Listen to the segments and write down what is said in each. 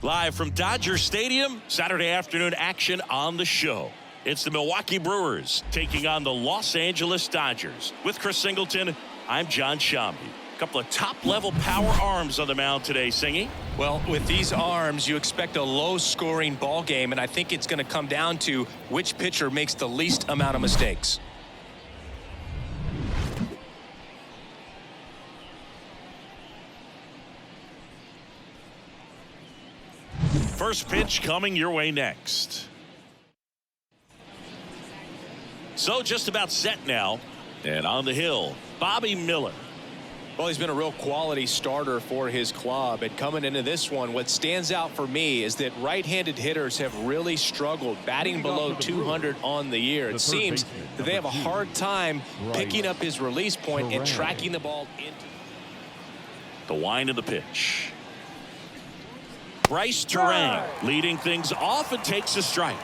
Live from Dodger Stadium, Saturday afternoon action on the show. It's the Milwaukee Brewers taking on the Los Angeles Dodgers. With Chris Singleton, I'm John Shambi. A couple of top-level power arms on the mound today, Singy. Well, with these arms, you expect a low-scoring ball game, and I think it's going to come down to which pitcher makes the least amount of mistakes. First pitch coming your way next. So just about set now. And on the hill, Bobby Miller. Well, he's been a real quality starter for his club. And coming into this one, what stands out for me is that right-handed hitters have really struggled, batting below 200 on the year. It seems that they have a hard time picking up his release point and tracking the ball into the wind of the pitch. Bryce Terang leading things off and takes a strike.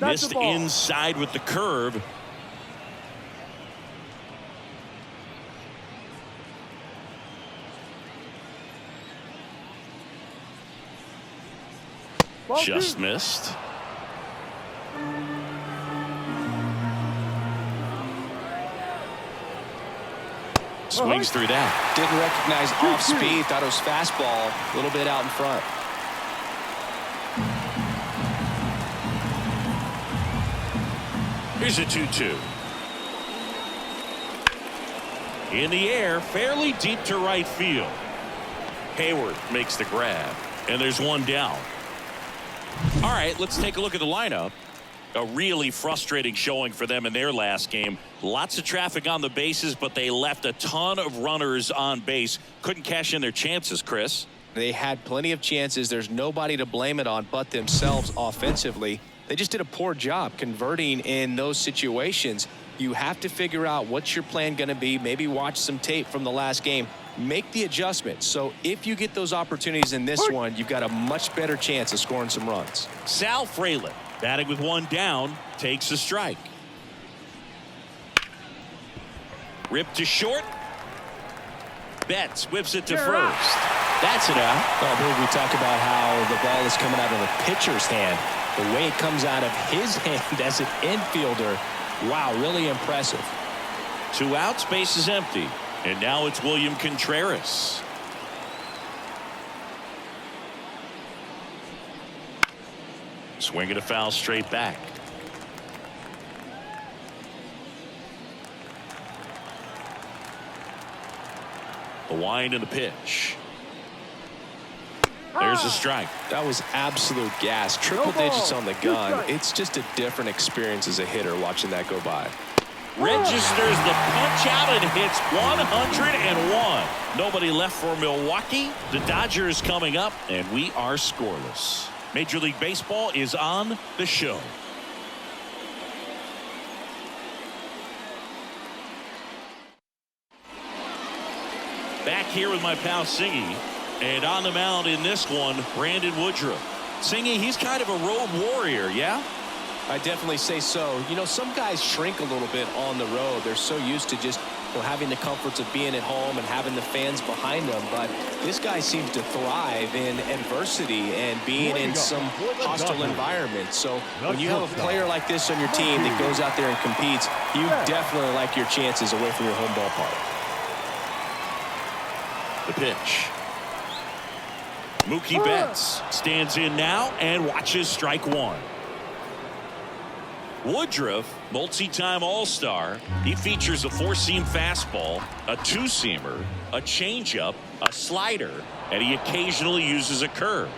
Missed inside with the curve. Just missed. Swings through that. Didn't recognize off speed. Thought it was fastball. A little bit out in front. Here's a 2-2. In the air, fairly deep to right field. Hayward makes the grab, and there's one down. All right, let's take a look at the lineup. A really frustrating showing for them in their last game. Lots of traffic on the bases, but they left a ton of runners on base. Couldn't cash in their chances, Chris. They had plenty of chances. There's nobody to blame it on but themselves offensively. They just did a poor job converting in those situations. You have to figure out what's your plan going to be. Maybe watch some tape from the last game. Make the adjustment. So if you get those opportunities in this one, you've got a much better chance of scoring some runs. Sal Frelick, batting with one down, takes a strike. Ripped to short. Betts whips it to first. That's it out. Well, here we talk about how the ball is coming out of the pitcher's hand. The way it comes out of his hand as an infielder. Wow, really impressive. 2 outs, base is empty. And now it's William Contreras. Swinging a foul straight back. The wind and the pitch. There's a strike. That was absolute gas. Triple digits on the gun. It's just a different experience as a hitter watching that go by. Registers the punch out and hits 101. Nobody left for Milwaukee. The Dodgers coming up, and we are scoreless. Major League Baseball is on the show. Back here with my pal Singy. And on the mound in this one, Brandon Woodruff. Singy, he's kind of a road warrior, yeah? I definitely say so. You know, some guys shrink a little bit on the road. They're so used to just having the comforts of being at home and having the fans behind them. But this guy seems to thrive in adversity and being in some hostile environments. So when you have a player like this on your team that goes out there and competes, you definitely like your chances away from your home ballpark. The pitch. Mookie Betts stands in now and watches strike one. Woodruff, multi-time All-Star. He features a 4-seam fastball, a 2-seamer, a changeup, a slider, and he occasionally uses a curve.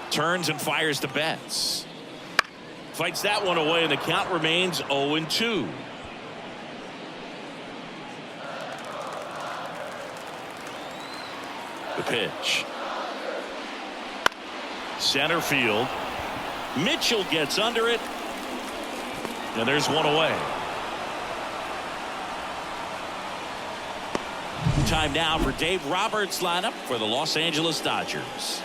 Turns and fires to Betts. Fights that one away, and the count remains 0-2. The pitch. Center field. Mitchell gets under it. And there's one away. time now for Dave Roberts' lineup for the Los Angeles Dodgers.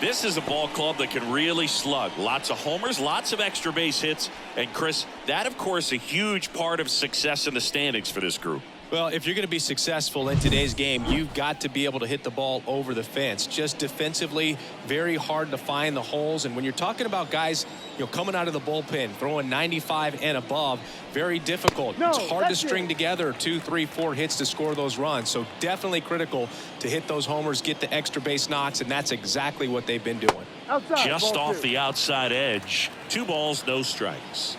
This is a ball club that can really slug. Lots of homers, lots of extra base hits. And Chris, that of course a huge part of success in the standings for this group. Well, if you're going to be successful in today's game, you've got to be able to hit the ball over the fence. Just defensively, very hard to find the holes. And when you're talking about guys, coming out of the bullpen, throwing 95 and above, very difficult. It's hard to string together 2, 3, 4 hits to score those runs. So definitely critical to hit those homers, get the extra base knocks, and that's exactly what they've been doing. Just off the outside edge. 2 balls, no strikes.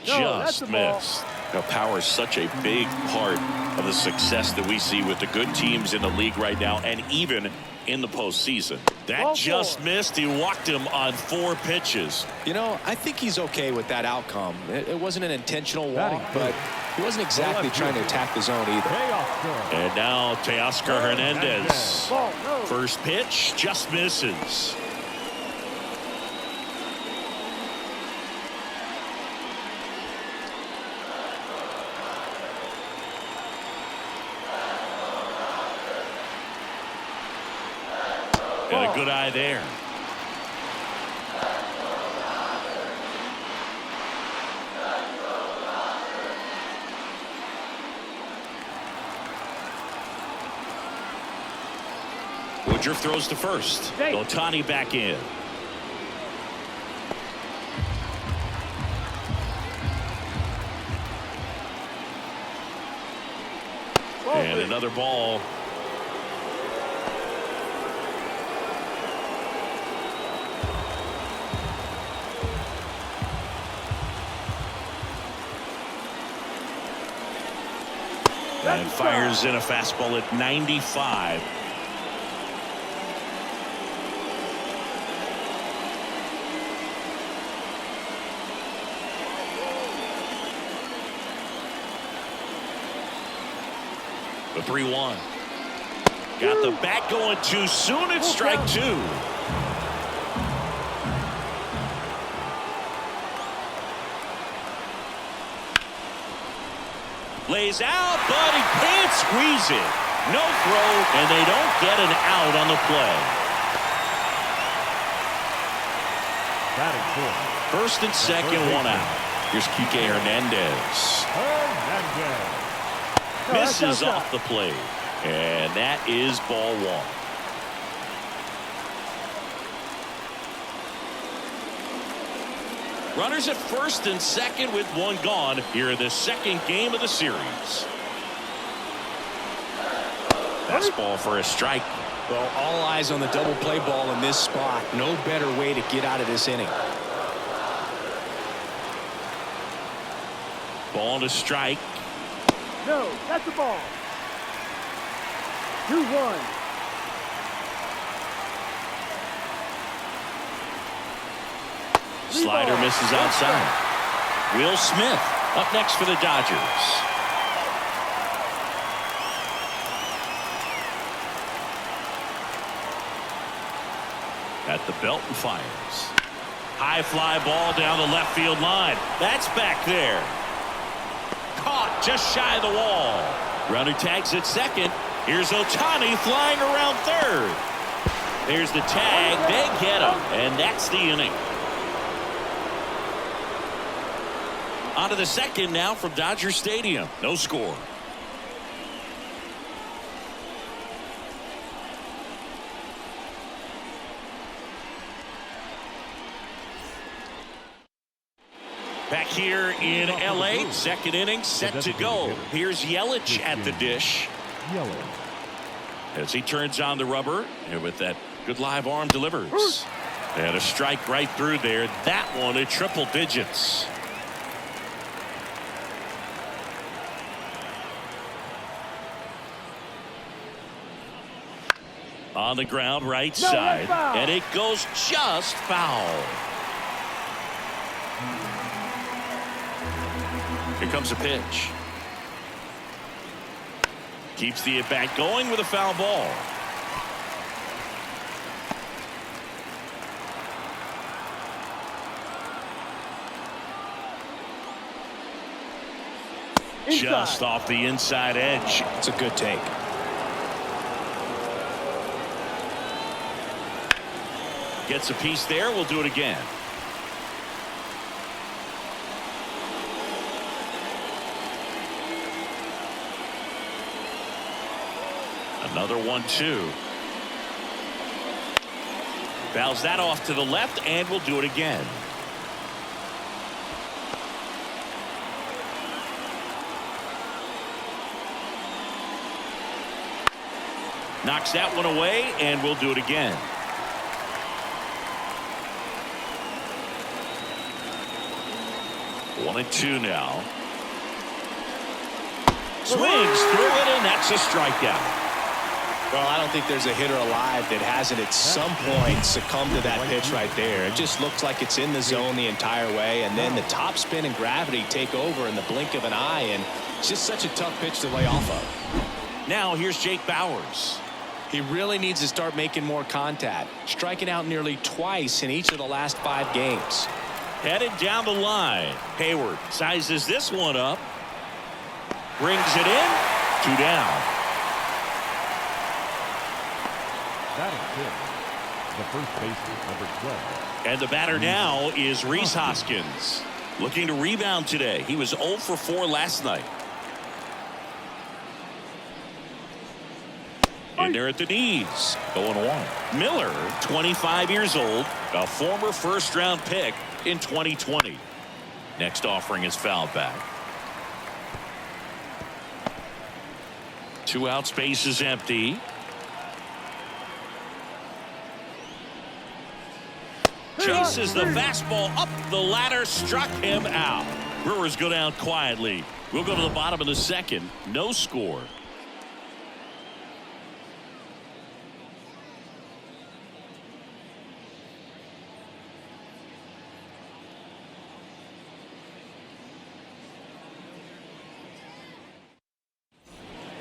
Just missed. Power is such a big part of the success that we see with the good teams in the league right now, and even in the postseason. That just missed. He walked him on 4 pitches. I think he's okay with that outcome. It wasn't an intentional walk, but he wasn't exactly trying to attack the zone either. And now Teoscar Hernandez. First pitch just misses. And a good eye there. Woodruff throws to first. Ohtani back in. And another ball. And fires in a fastball at 95. The 3-1. Got the bat going too soon. It's strike 2. Lays out, but he can't squeeze it. No throw, and they don't get an out on the play. First and second, 1 out. Here's Kike Hernandez. Misses off the plate, and that is ball 1. Runners at first and second with 1 gone here in the second game of the series. Fastball for a strike. Well, all eyes on the double play ball in this spot. No better way to get out of this inning. Ball to strike. No, that's the ball. 2-1. Slider misses outside. Will Smith up next for the Dodgers. At the belt and fires. High fly ball down the left field line. That's back there. Caught just shy of the wall. Runner tags at second. Here's Ohtani flying around third. There's the tag. They get him, and that's the inning. On to the second now from Dodger Stadium. No score. Back here in L.A., second inning set to go. Here's Yelich at the dish. As he turns on the rubber, and with that good live arm delivers. And a strike right through there. That one at triple digits. On the ground, right side. And it goes just foul. Here comes a pitch. Keeps the at-bat going with a foul ball. Just off the inside edge. It's a good take. Gets a piece there. We'll do it again. Another 1-2. Fouls that off to the left, and we'll do it again. Knocks that one away, and we'll do it again. One and two now. Swings through it, and that's a strikeout. Well, I don't think there's a hitter alive that hasn't at some point succumbed to that pitch right there. It just looks like it's in the zone the entire way, and then the top spin and gravity take over in the blink of an eye, and it's just such a tough pitch to lay off of. Now here's Jake Bauers. He really needs to start making more contact, striking out nearly twice in each of the last 5 games. Headed down the line. Hayward sizes this one up. Brings it in. 2 down. The first baseman, number 12. And the batter now is Rhys Hoskins. Looking to rebound today. He was 0 for 4 last night. In there at the knees. 0-1. Miller, 25 years old, a former first-round pick in 2020. Next offering is fouled back. 2 out, space is empty. Chases the fastball up the ladder, struck him out. Brewers go down quietly. We'll go to the bottom of the second. No score.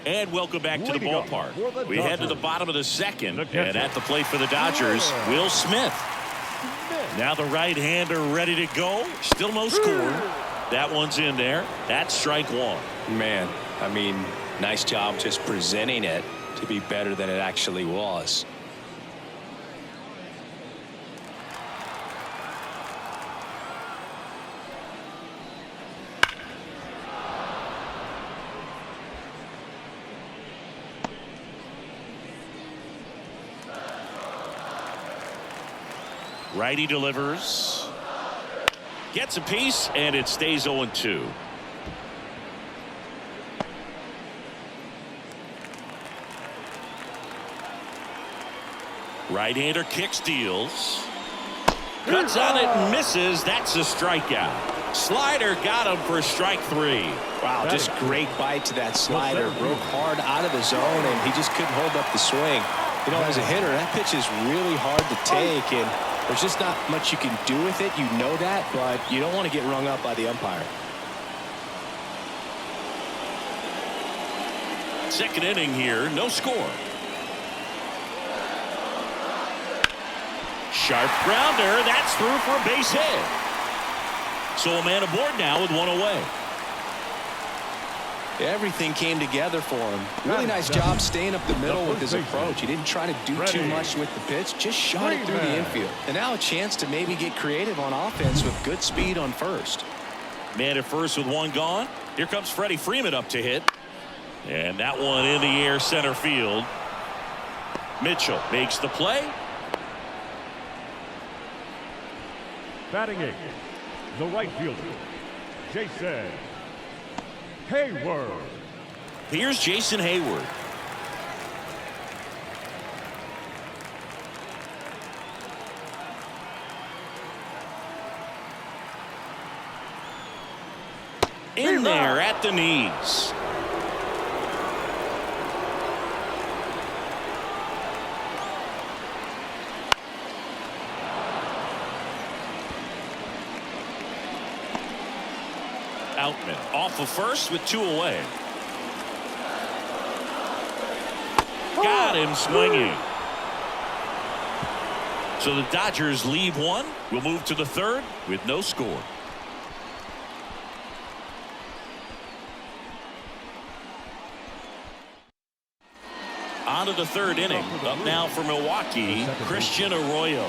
And welcome back to the ballpark. We head to the bottom of the second. And at the plate for the Dodgers, Will Smith. Now the right-hander ready to go. Still no score. That one's in there. That's strike 1. Man, I mean, nice job just presenting it to be better than it actually was. Righty delivers. Gets a piece, and it stays 0-2. Right-hander kicks, deals. Cuts on it and misses. That's a strikeout. Slider got him for strike 3. Wow, just great bite to that slider. Broke hard out of the zone, and he just couldn't hold up the swing. You know, as a hitter, that pitch is really hard to take, and there's just not much you can do with it. You know that, but you don't want to get rung up by the umpire. Second inning here, no score. Sharp grounder, that's through for a base hit. So a man aboard now with 1 away. Everything came together for him. Really nice job staying up the middle with his approach. He didn't try to do too much with the pitch, just shot it through the infield. And now a chance to maybe get creative on offense with good speed on first. Man at first with 1 gone. Here comes Freddie Freeman up to hit. And that one in the air, center field. Mitchell makes the play. Batting 8, the right fielder, Jason Hayward. Here's Jason Hayward. In there at the knees. Outman off of first with 2 away. Got him swinging. So the Dodgers leave 1. We'll move to the 3rd with no score. On to the third inning. Up now for Milwaukee, Christian Arroyo.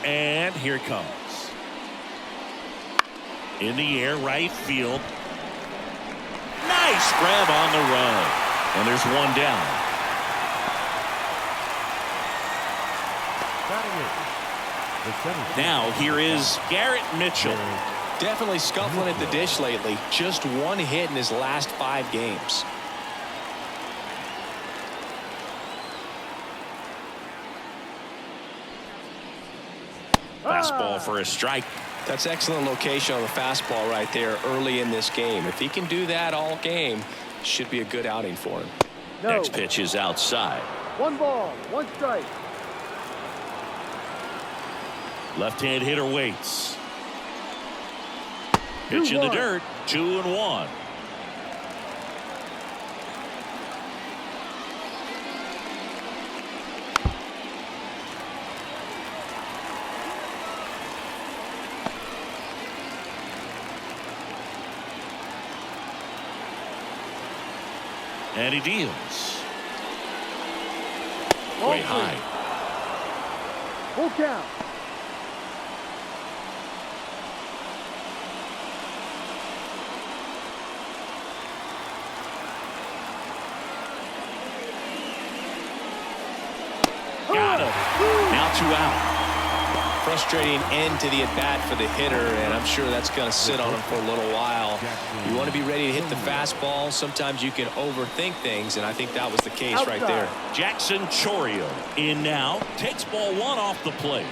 And here it comes. In the air, right field. Nice grab on the run. And there's one down. Now here is Garrett Mitchell. Definitely scuffling at the dish lately. Just one hit in his last 5 games. Fastball for a strike. That's excellent location on the fastball right there early in this game. If he can do that all game, should be a good outing for him. No. Next pitch is outside. 1 ball, 1 strike. Left-hand hitter waits. Pitch in the dirt. 2-1. And he deals. Way high. Full count. Got him. Now 2 out. Frustrating end to the at-bat for the hitter, and I'm sure that's going to sit on him for a little while. You want to be ready to hit the fastball. Sometimes you can overthink things, and I think that was the case right there. Jackson Chourio in now. Takes ball 1 off the plate.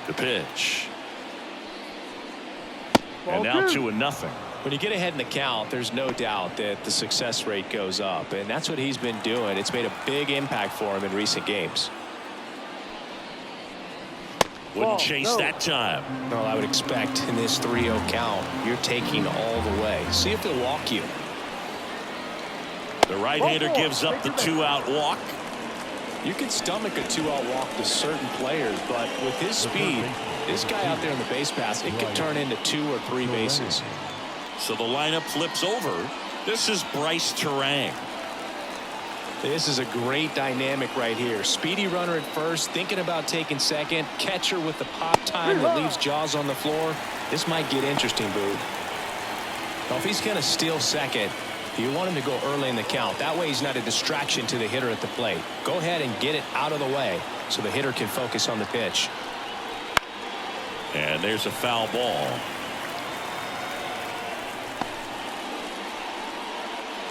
The pitch. And now 2-0. When you get ahead in the count, there's no doubt that the success rate goes up, and that's what he's been doing. It's made a big impact for him in recent games. Wouldn't chase that time. Well, I would expect in this 3-0 count, you're taking all the way. See if he'll walk you. The right-hander gives up the 2-out walk. You can stomach a 2-out walk to certain players, but with his speed, this guy out there in the base pass, it could turn into 2 or 3 bases. So the lineup flips over. This is Bryce Terang. This is a great dynamic right here. Speedy runner at first, thinking about taking second. Catcher with the pop time that leaves Jaws on the floor. This might get interesting, Boo. Now, if he's going to steal second, you want him to go early in the count. That way he's not a distraction to the hitter at the plate. Go ahead and get it out of the way so the hitter can focus on the pitch. And there's a foul ball.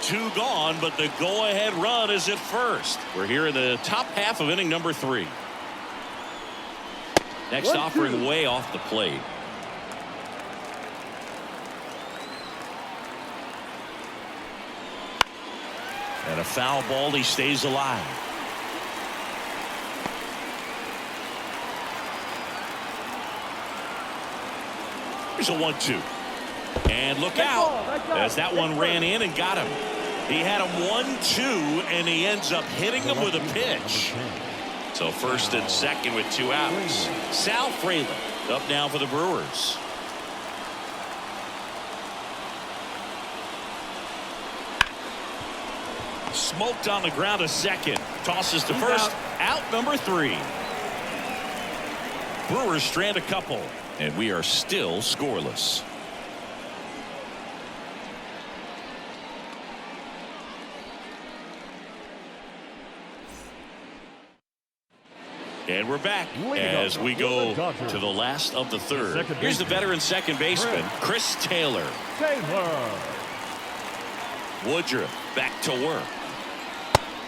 2 gone, but the go-ahead run is at first. We're here in the top half of inning number 3. Next offering way off the plate. And a foul ball. He stays alive. Here's a 1-2. And look out as that one ran in and got him. He had him 1-2, and he ends up hitting him with a pitch. So first and second with 2 outs. Sal Frelick up now for the Brewers. Smoked on the ground to second. Tosses to first. Out number 3. Brewers strand a couple, and we are still scoreless. And we're back as we go to the last of the third. Here's the veteran second baseman, Chris Taylor. Woodruff back to work.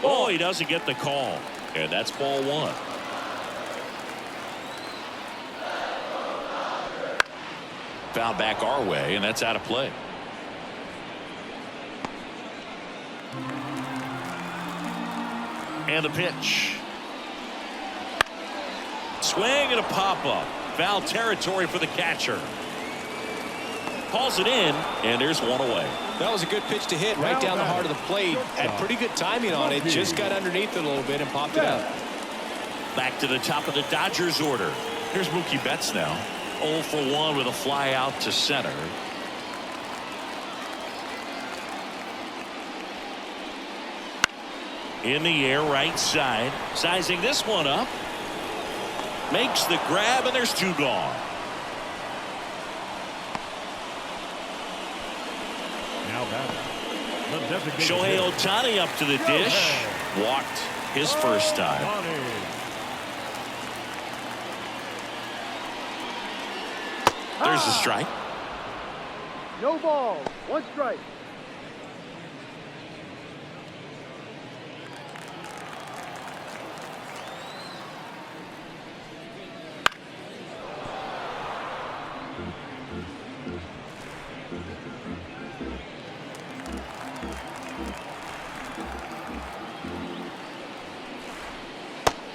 Oh, he doesn't get the call. And that's ball 1. Foul back our way, and that's out of play. And the pitch. Swing and a pop-up. Foul territory for the catcher. Hauls it in, and there's one away. That was a good pitch to hit right down the heart of the plate. Had pretty good timing on it. Just got underneath it a little bit and popped it out. Back to the top of the Dodgers order. Here's Mookie Betts now. 0 for 1 with a fly out to center. In the air, right side. Sizing this one up. Makes the grab, and there's 2 gone. Now batting, the designated Shohei hitter, Ohtani up to the dish. Walked his first time. Ohtani. There's the strike. No ball. 1 strike.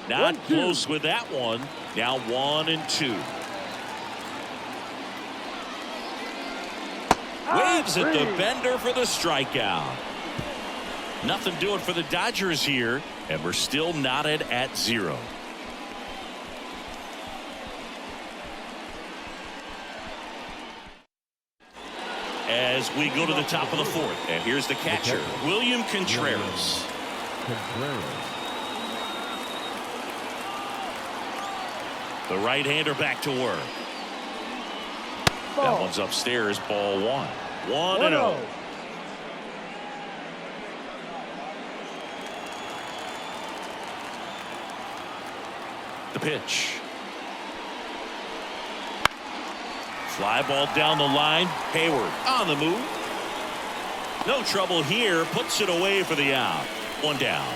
Not close with that one. Now 1-2. Waves at the bender for the strikeout. Nothing doing for the Dodgers here, and we're still knotted at 0. As we go to the top of the 4th, and here's the catcher, William Contreras. The right-hander back to work. That one's upstairs, ball 1. 1-0. The pitch. Fly ball down the line. Hayward on the move. No trouble here. Puts it away for the out. 1 down.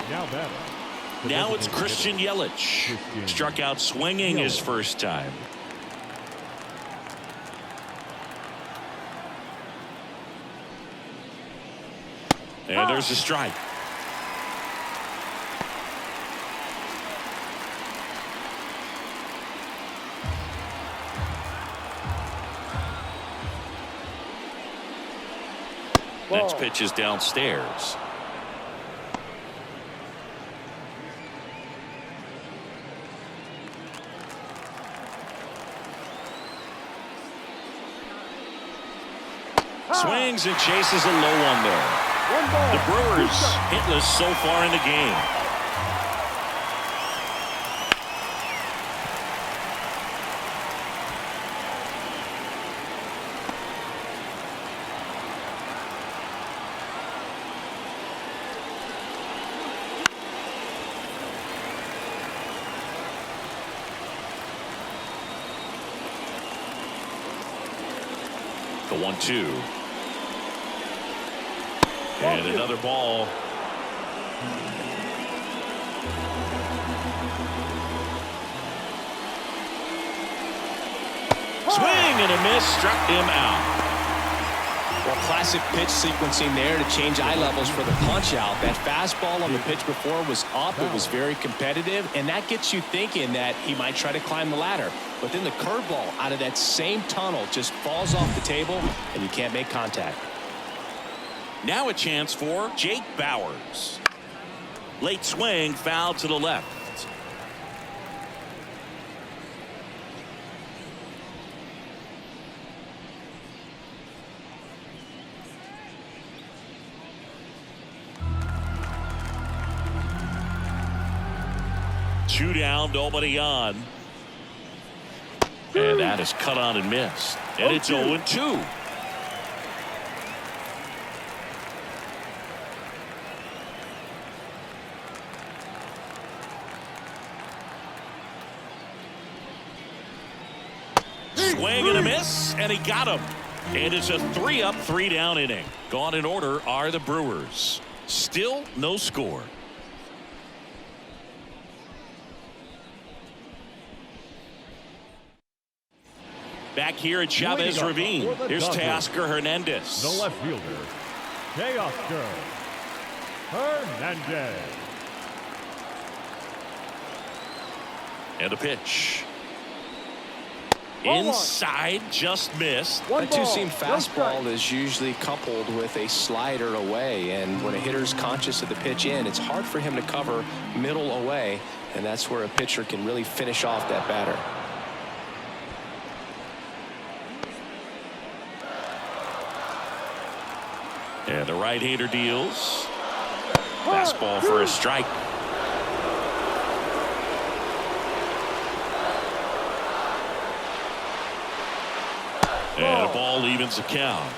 Now batting. Now it's Christian Yelich. Struck out swinging his first time. And there's a strike. Next pitch is downstairs. Swings and chases a low one there. The Brewers hitless so far in the game. The 1-2. And another ball. Swing and a miss, struck him out. Well, classic pitch sequencing there to change eye levels for the punch out. That fastball on the pitch before was up. It was very competitive, and that gets you thinking that he might try to climb the ladder. But then the curveball out of that same tunnel just falls off the table, and you can't make contact. Now a chance for Jake Bauers. Late swing, foul to the left. Two down, nobody on. And that is cut on and missed. And it's 0-2. Swing and a miss, and he got him. And it's a 3-up, 3-down inning. Gone in order are the Brewers. Still no score. Back here at Chavez Ravine. Here's Teoscar Hernandez. The left fielder, Teoscar Hernandez. And a pitch. Inside, just missed. That two-seam fastball is usually coupled with a slider away, and when a hitter's conscious of the pitch in, it's hard for him to cover middle away. And that's where a pitcher can really finish off that batter. And the right-hander deals. Fastball for a strike. And a ball evens the count.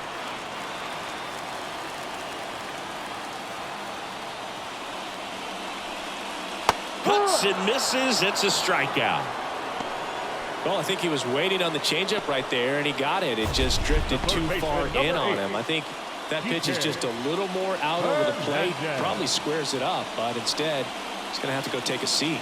Cuts and misses. It's a strikeout. Well, I think he was waiting on the changeup right there, and he got it. It just drifted too far in on him. I think that pitch is just a little more out over the plate. Probably squares it up, but instead, he's going to have to go take a seat.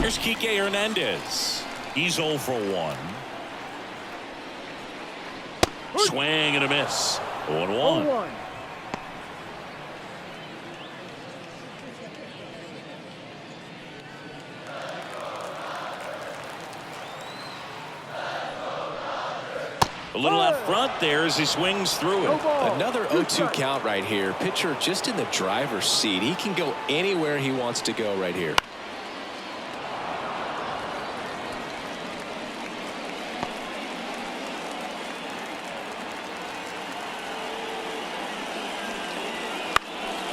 Here's Kike Hernandez. He's 0 for 1. Swing and a miss. 0-1. A little out front there as he swings through it. Another 0-2 count right here. Pitcher just in the driver's seat. He can go anywhere he wants to go right here.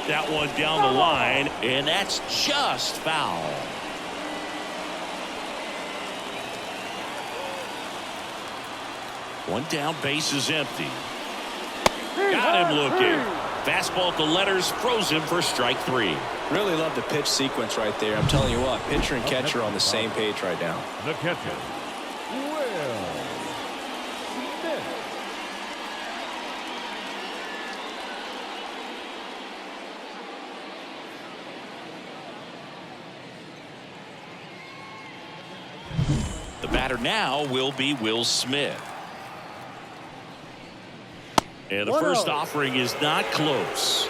That one down the line, and that's just foul. One down, base is empty. Got him looking. Fastball at the letters, froze him for strike 3. Really love the pitch sequence right there. I'm telling you what, pitcher and catcher on the same page right now. The catcher, Will Smith. The batter now will be Will Smith. And the first offering is not close.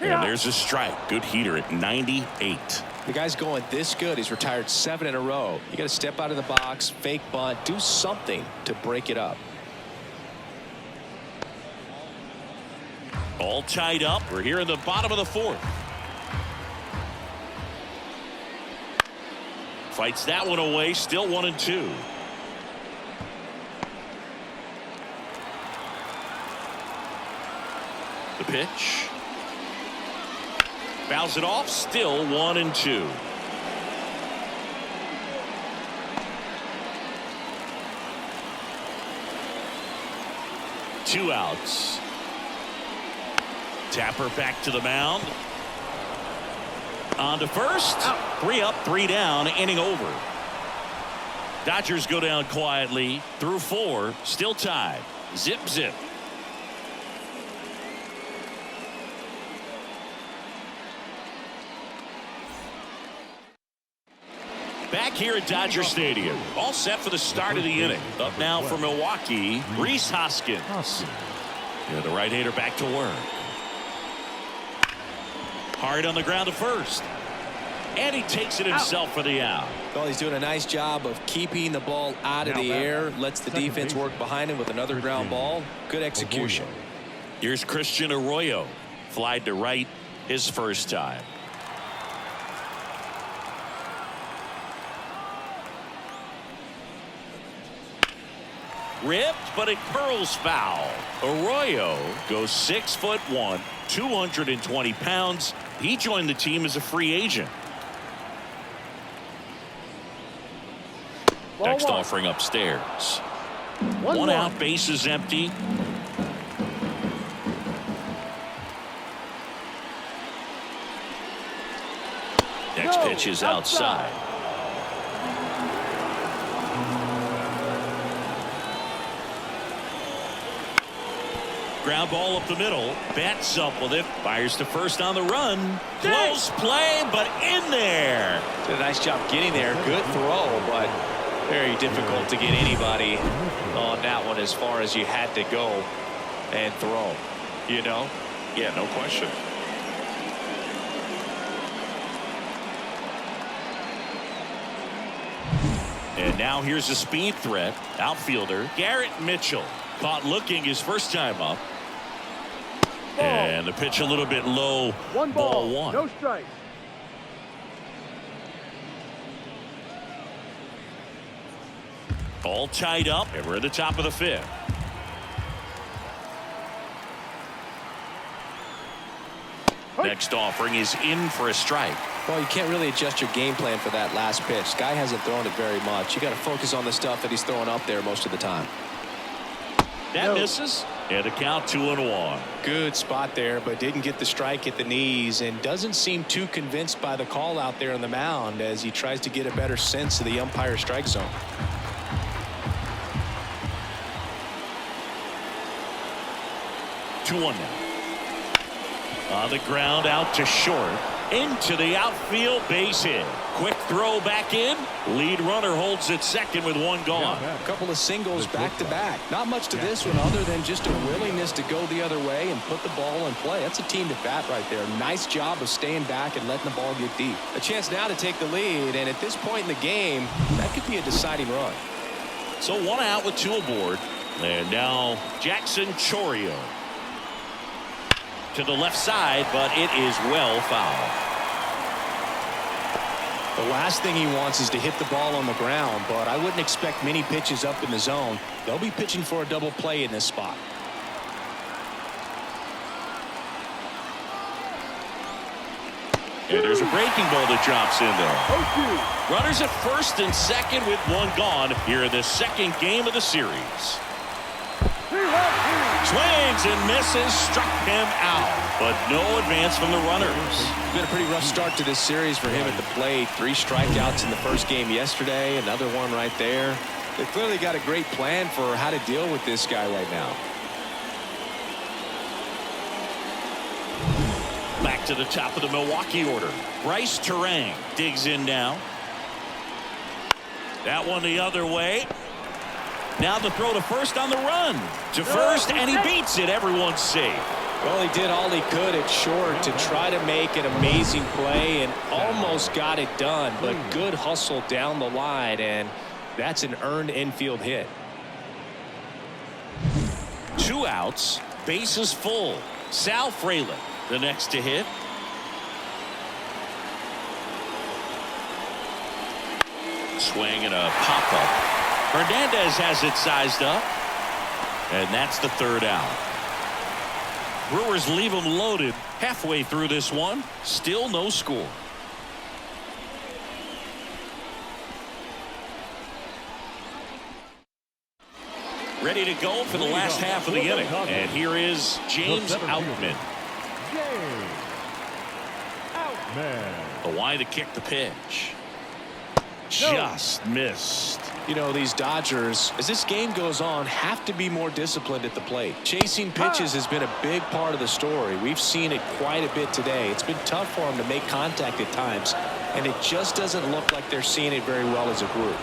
And there's a strike. Good heater at 98. The guy's going this good. He's retired 7 in a row. You got to step out of the box, fake bunt, do something to break it up. All tied up. We're here in the bottom of the 4th. Fights that one away. Still 1-2. The pitch. Fouls it off. Still 1-2. Two outs. Tapper back to the mound. On to first. 3 up, 3 down, inning over. Dodgers go down quietly through 4. Still tied. Zip, zip. Back here at Dodger Stadium. All set for the start of the inning. Up now for Milwaukee, Rhys Hoskins. Yeah, the right-hander back to work. Hard on the ground to first. And he takes it himself for the out. Well, he's doing a nice job of keeping the ball out of the air. Lets the defense work behind him with another ground ball. Good execution. Here's Christian Arroyo. Flied to right his first time. Ripped, but it curls foul. Arroyo goes 6'1", 220 pounds. He joined the team as a free agent. Next offering upstairs. One out, base is empty. Next pitch is outside. Ground ball up the middle. Bats up with it. Fires to first on the run. Close play, but in there. Did a nice job getting there. Good throw, but very difficult to get anybody on that one as far as you had to go. and throw. You know? Yeah, no question. And now here's a speed threat. Outfielder Garrett Mitchell caught looking his first time up. And the pitch a little bit low. One ball, one. no strikes. All tied up, and we're at the top of the fifth. Next offering is in for a strike. Well, you can't really adjust your game plan for that last pitch. Guy hasn't thrown it very much. You got to focus on the stuff that he's throwing up there most of the time. That misses. And the count 2-1. Good spot there, but didn't get the strike at the knees and doesn't seem too convinced by the call out there on the mound as he tries to get a better sense of the umpire strike zone. Two 1 now. On the ground out to short. Into the outfield, base hit. Quick throw back in. Lead runner holds at second with one gone. A couple of singles back to back. Not much to this one other than just a willingness to go the other way and put the ball in play. That's a team to bat right there. Nice job of staying back and letting the ball get deep. A chance now to take the lead, and at this point in the game, that could be a deciding run. So one out with two aboard. And now Jackson Chourio. To the left side, but it is well fouled. The last thing he wants is to hit the ball on the ground, but I wouldn't expect many pitches up in the zone. They'll be pitching for a double play in this spot. And there's a breaking ball that drops in there. Runners at first and second with one gone here in the second game of the series. Swings and misses, struck him out, but no advance from the runners. It's been a pretty rough start to this series for him at the plate. 3 strikeouts in the first game yesterday, another one right there. They've clearly got a great plan for how to deal with this guy right now. Back to the top of the Milwaukee order. Bryce Terang digs in now. That one the other way. Now the throw to first on the run. To first, and he beats it. Everyone's safe. Well, he did all he could at short to try to make an amazing play and almost got it done, but good hustle down the line, and that's an earned infield hit. 2 outs, bases full. Sal Frelick, the next to hit. Swing and a pop-up. Hernandez has it sized up, and that's the 3rd out. Brewers leave them loaded halfway through this one. Still no score. Ready to go for the last half of the inning. And here is James Outman. The line to kick the pitch. Just missed. You know, these Dodgers, as this game goes on, have to be more disciplined at the plate. Chasing pitches has been a big part of the story. We've seen it quite a bit today. It's been tough for them to make contact at times, and it just doesn't look like they're seeing it very well as a group.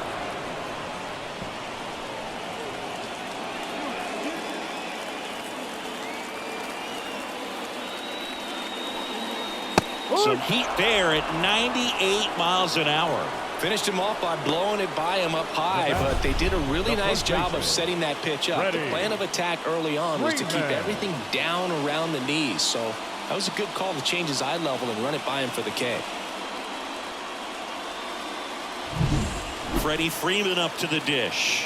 Some heat there at 98 miles an hour. Finished him off by blowing it by him up high, but they did a really nice job of setting that pitch up. The plan of attack early on was to keep everything down around the knees, so that was a good call to change his eye level and run it by him for the K. Freddie Freeman up to the dish.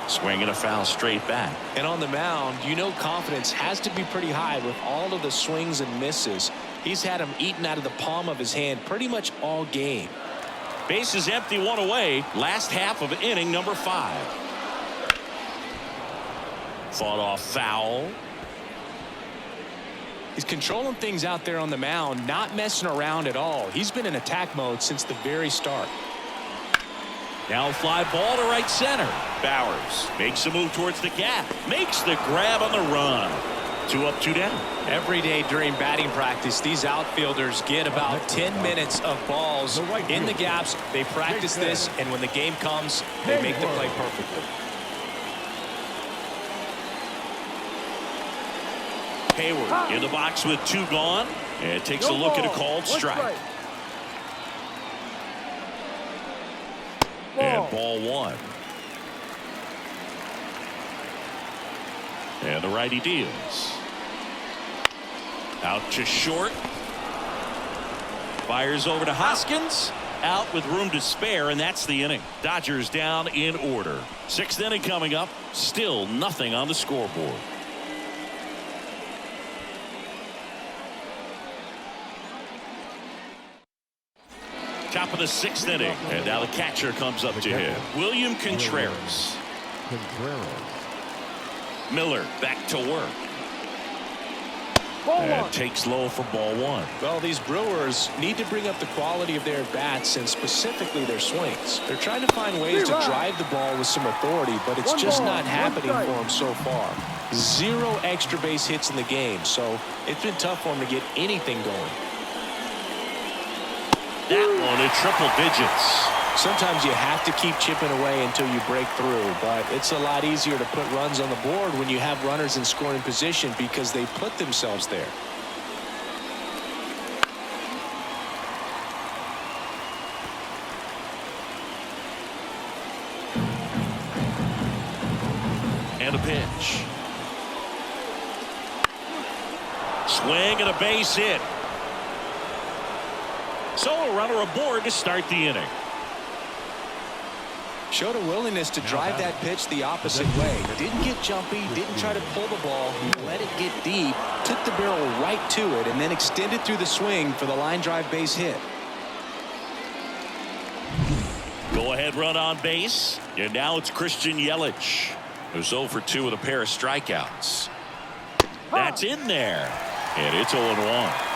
Swing and a foul straight back. And on the mound, you know confidence has to be pretty high with all of the swings and misses. He's had them eaten out of the palm of his hand pretty much all game. Base is empty, 1 away. Last half of inning number 5. Fought off foul. He's controlling things out there on the mound, not messing around at all. He's been in attack mode since the very start. Now fly ball to right center. Bowers makes a move towards the gap. Makes the grab on the run. 2 up, 2 down. Every day during batting practice, these outfielders get about 10 minutes of balls in the gaps. They practice this, and when the game comes, they make the play perfectly. Hayward in the box with 2 gone, and takes a look at a called strike. And ball 1. And the righty deals. Out to short. Fires over to Hoskins. Out with room to spare, and that's the inning. Dodgers down in order. 6th inning coming up. Still nothing on the scoreboard. Top of the 6th inning, and now the catcher comes up to him. William Contreras. Miller back to work. And takes low for ball 1. Well, these Brewers need to bring up the quality of their bats and specifically their swings. They're trying to find ways to drive the ball with some authority, but it's just not happening for them so far. 0 extra base hits in the game, so it's been tough for them to get anything going. That one in triple digits. Sometimes you have to keep chipping away until you break through, but it's a lot easier to put runs on the board when you have runners in scoring position because they put themselves there. And a pitch. Swing and a base hit. So a runner aboard to start the inning. Showed a willingness to drive that pitch the opposite way. Didn't get jumpy, didn't try to pull the ball. He let it get deep, took the barrel right to it, and then extended through the swing for the line drive base hit. Go ahead run on base. And now it's Christian Yelich, who's 0 for 2 with a pair of strikeouts. That's in there. And it's 0-1.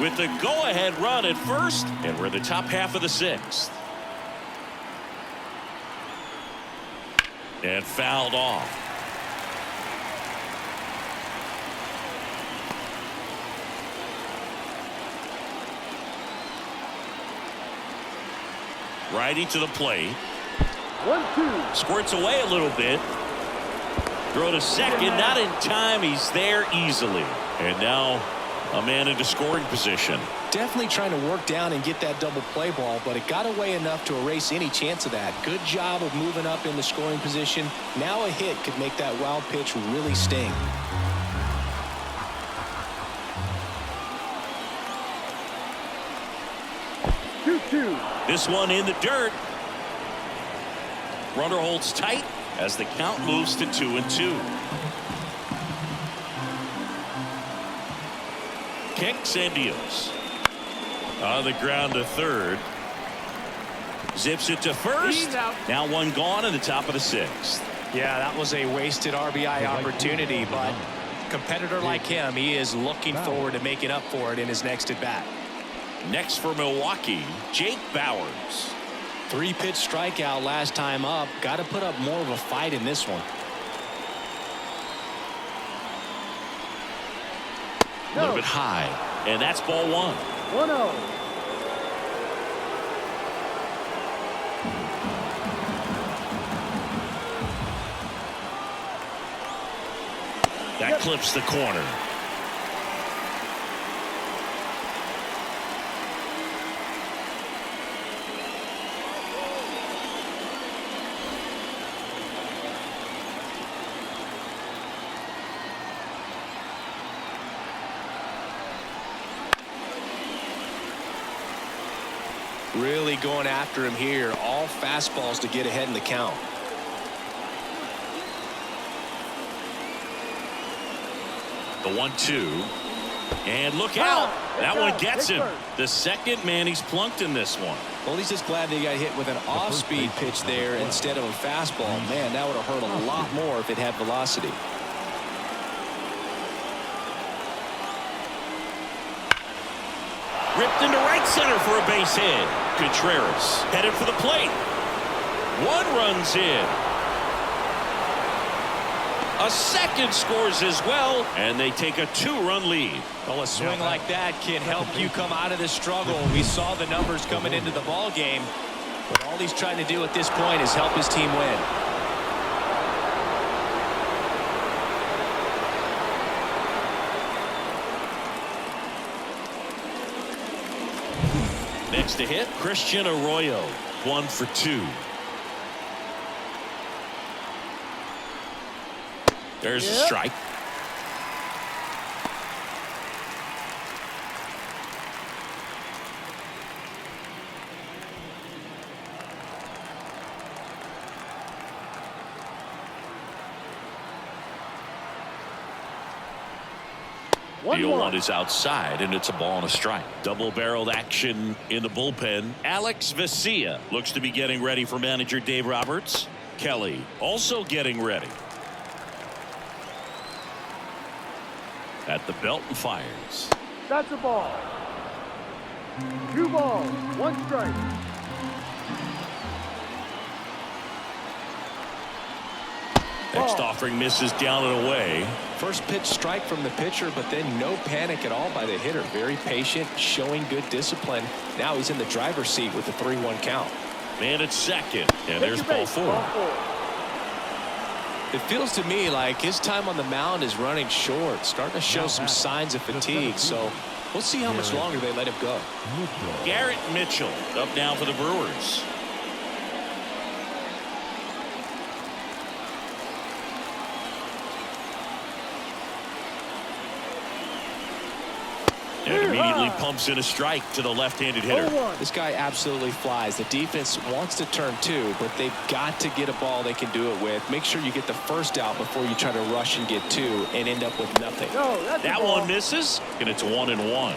With the go-ahead run at first, and we're in the top half of the 6th. And fouled off. Righty to the plate. 1-2. Squirts away a little bit. Throw to second, not in time. He's there easily. And now a man into scoring position. Definitely trying to work down and get that double play ball, but it got away enough to erase any chance of that. Good job of moving up in the scoring position. Now a hit could make that wild pitch really sting. This one in the dirt. Runner holds tight as the count moves to 2-2. Kicks and deals. On the ground to third. Zips it to first. Now one gone in the top of the 6th. Yeah, that was a wasted RBI opportunity, but competitor like him, he is looking forward to making up for it in his next at bat. Next for Milwaukee, Jake Bauers. 3-pitch strikeout last time up. Got to put up more of a fight in this one. A little bit high, and that's ball 1. 1-0. That clips the corner. Really going after him here. All fastballs to get ahead in the count. The 1-2. And look out. That one gets him. The second man he's plunked in this one. Well, he's just glad they got hit with an off-speed pitch there instead of a fastball. Man, that would have hurt a lot more if it had velocity. Ripped into right center for a base hit. Contreras headed for the plate. One run's in. A second scores as well, and they take a 2-run lead. Well, a swing like that can help you come out of this struggle. We saw the numbers coming into the ball game, but all he's trying to do at this point is help his team win. Next to hit, Christian Arroyo, 1 for 2. There's a strike. The 0-1 is outside, and it's a ball and a strike. Double-barreled action in the bullpen. Alex Vesia looks to be getting ready for manager Dave Roberts. Kelly also getting ready. At the belt and fires. That's a ball. 2 balls, 1 strike. Next offering misses down and away. First pitch strike from the pitcher, but then no panic at all by the hitter. Very patient, showing good discipline. Now he's in the driver's seat with the 3-1 count. Man at second, and there's ball 4. It feels to me like his time on the mound is running short, starting to show some signs of fatigue. So we'll see how much longer they let him go. Garrett Mitchell up now for the Brewers. And immediately pumps in a strike to the left-handed hitter. This guy absolutely flies. The defense wants to turn 2, but they've got to get a ball they can do it with. Make sure you get the first out before you try to rush and get 2 and end up with nothing. That one misses, and it's 1-1.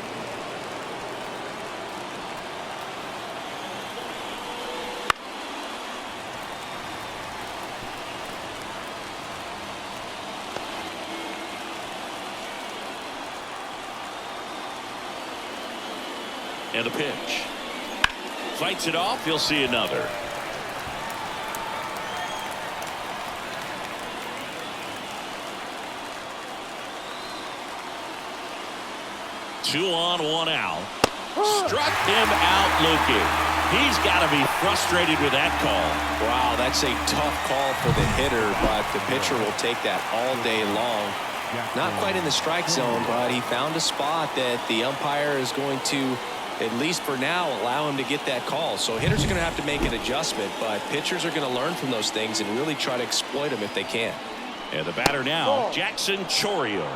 And a pitch. Fights it off. He'll see another. Two on, 1 out. Struck him out looking. He's got to be frustrated with that call. Wow, that's a tough call for the hitter, but the pitcher will take that all day long. Not quite in the strike zone, but he found a spot that the umpire is going to, at least for now, allow him to get that call. So hitters are going to have to make an adjustment, but pitchers are going to learn from those things and really try to exploit them if they can. And the batter now, Jackson Chourio.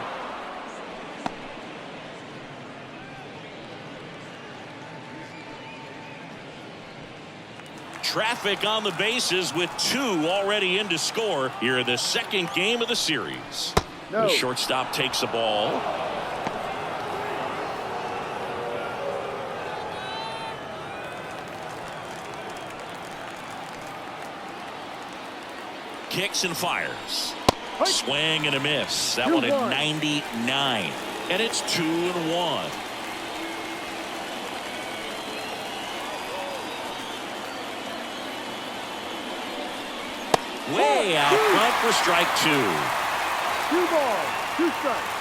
Traffic on the bases with 2 already in to score here in the second game of the series. The shortstop takes the ball. Kicks and fires. Swing and a miss. That one at 99. And it's 2-1. Way out front for strike 2. 2 balls, 2 strikes.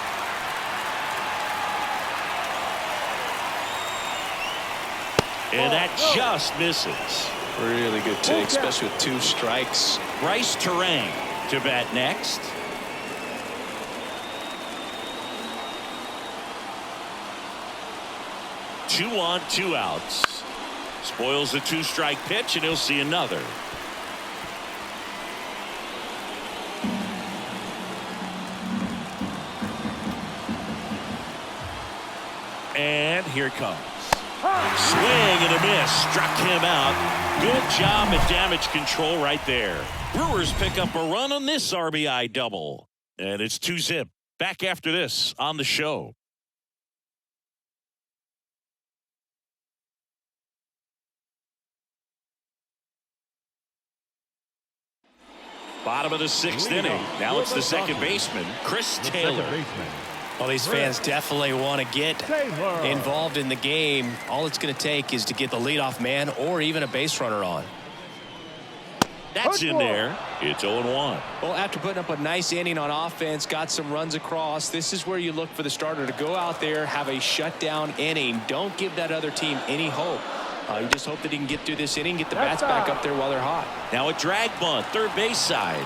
And that just misses. Really good take, especially with 2 strikes. Bryce Terang to bat next. Two on, 2 outs. Spoils the 2-strike pitch, and he'll see another. And here it comes. Swing and a miss. Struck him out. Good job at damage control right there. Brewers pick up a run on this RBI double. And it's 2-zip. Back after this on the show. Bottom of the 6th inning. Now it's the second baseman, Chris Taylor. Well, these fans definitely want to get involved in the game. All it's going to take is to get the leadoff man or even a base runner on. That's in there. It's 0-1. Well, after putting up a nice inning on offense, got some runs across, this is where you look for the starter to go out there, have a shutdown inning. Don't give that other team any hope. You just hope that he can get through this inning, get the bats back up there while they're hot. Now a drag bunt, third base side.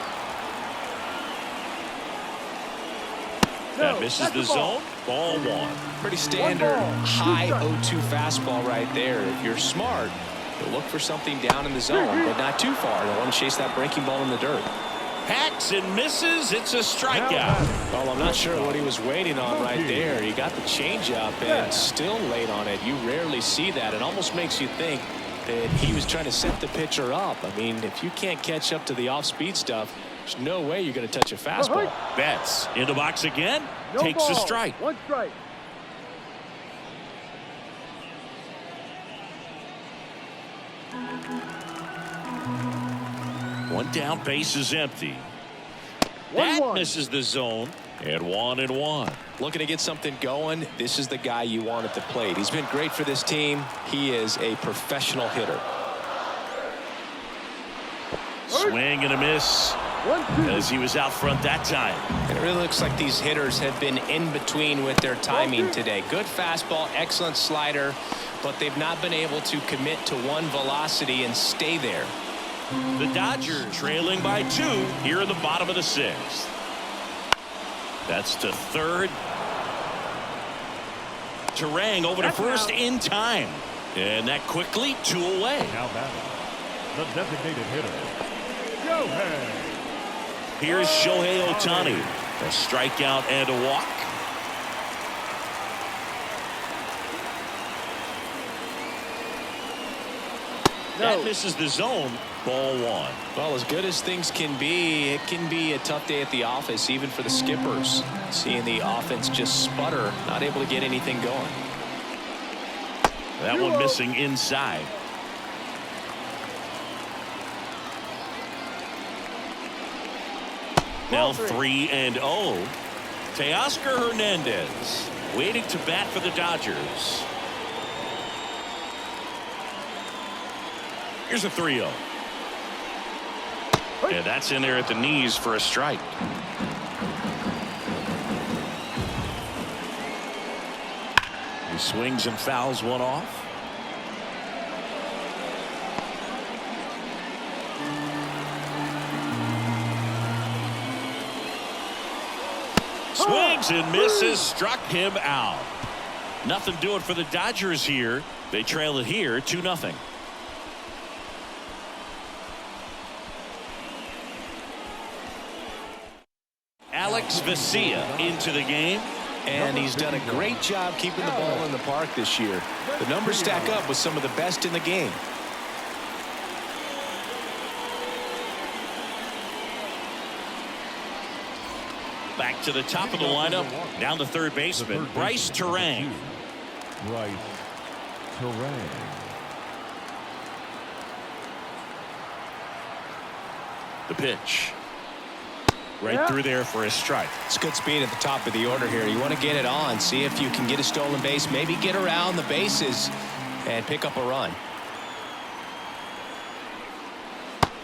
That misses the zone. Ball one. Pretty standard high 0-2 fastball right there. If you're smart, you'll look for something down in the zone, but not too far. Don't want to chase that breaking ball in the dirt. Hacks and misses. It's a strikeout. Well, I'm not sure what he was waiting on right there. He got the changeup and still late on it. You rarely see that. It almost makes you think that he was trying to set the pitcher up. I mean, if you can't catch up to the off-speed stuff, there's no way you're going to touch a fastball. Betts in the box again. No takes a ball. strike. 1 strike. One down, base is empty. 1-1. Misses the zone. And 1-1. Looking to get something going. This is the guy you want at the plate. He's been great for this team. He is a professional hitter. Swing and a miss 1-2. as he was out front that time. And it really looks like these hitters have been in between with their timing today. Good fastball, excellent slider, but they've not been able to commit to one velocity and stay there. The Dodgers trailing by 2 here in the bottom of the 6th. That's to third. Terang over to first in time. And that quickly 2 away. Now batting, the designated hitter, Shohei. Here's Shohei Ohtani. A strikeout and a walk. That misses the zone. Ball 1. Well, as good as things can be, it can be a tough day at the office, even for the skippers. Seeing the offense just sputter, not able to get anything going. That one missing inside. Now 3-0. Teoscar Hernandez waiting to bat for the Dodgers. Here's a 3-0. And that's in there at the knees for a strike. He swings and fouls one off. Swings and misses, struck him out. Nothing doing for the Dodgers here. They trail it here 2-0. Alex Vesia into the game. And he's done a great job keeping the ball in the park this year. The numbers stack up with some of the best in the game. Back to the top of the lineup. Down to third baseman, Bryce Terang. Bryce Terang. The pitch. Right through there for a strike. It's good speed at the top of the order here. You want to get it on, see if you can get a stolen base, maybe get around the bases and pick up a run.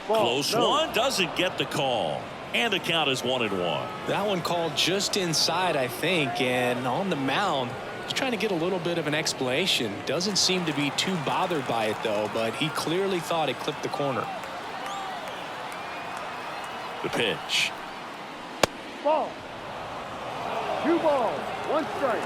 Close one, doesn't get the call. And the count is 1-1. That one called just inside, I think, and on the mound, he's trying to get a little bit of an explanation. Doesn't seem to be too bothered by it, though, but he clearly thought it clipped the corner. The pitch. Ball. 2 balls. 1 strike.